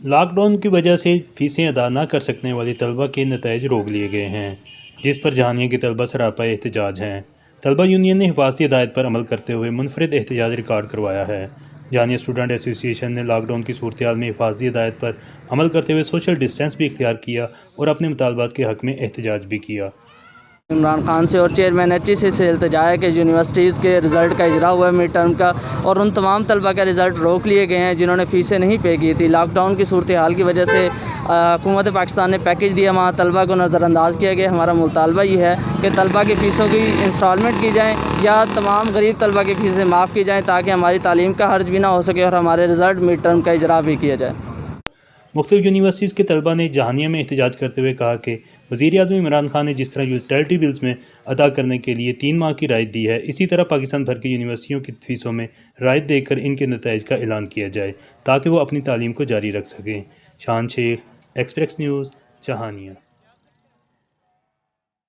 Lock down کی وجہ سے فیسیں ادا نہ کر سکنے والی طلبہ کے نتائج روک لیے گئے ہیں، جس پر جہانیہ کے طلبہ سراپا احتجاج ہیں۔ طلبہ یونین نے حفاظتی ہدایت پر عمل کرتے ہوئے منفرد احتجاج ریکارڈ کروایا ہے۔ جہانیہ اسٹوڈنٹ ایسوسی ایشن نے لاک ڈاؤن کی صورتحال میں حفاظتی ہدایت پر عمل کرتے ہوئے سوشل ڈسٹینس بھی اختیار کیا اور اپنے مطالبات کے حق میں احتجاج بھی کیا۔ عمران خان سے اور چیئرمین ایچ ای سی سے التجا ہے کہ یونیورسٹیز کے رزلٹ کا اجرا ہوا ہے مڈ ٹرم کا، اور ان تمام طلبہ کے رزلٹ روک لیے گئے ہیں جنہوں نے فیسیں نہیں پے کی تھی۔ لاک ڈاؤن کی صورتحال کی وجہ سے حکومت پاکستان نے پیکیج دیا، وہاں طلبہ کو نظر انداز کیا گیا۔ ہمارا مطالبہ یہ ہے کہ طلبہ کی فیسوں کی انسٹالمنٹ کی جائیں یا تمام غریب طلبہ کی فیسیں معاف کی جائیں تاکہ ہماری تعلیم کا حرج بھی نہ ہو سکے اور ہمارے رزلٹ مڈ ٹرم کا اجرا بھی کیا جائے۔ مختلف یونیورسٹیز کے طلبہ نے جہانیہ میں احتجاج کرتے ہوئے کہا کہ وزیر اعظم عمران خان نے جس طرح یوٹیلٹی بلز میں ادا کرنے کے لیے 3 ماہ کی رعایت دی ہے، اسی طرح پاکستان بھر کی یونیورسٹیوں کی فیسوں میں رعایت دے کر ان کے نتائج کا اعلان کیا جائے تاکہ وہ اپنی تعلیم کو جاری رکھ سکیں۔ شان شیخ، ایکسپریس نیوز، جہانیہ۔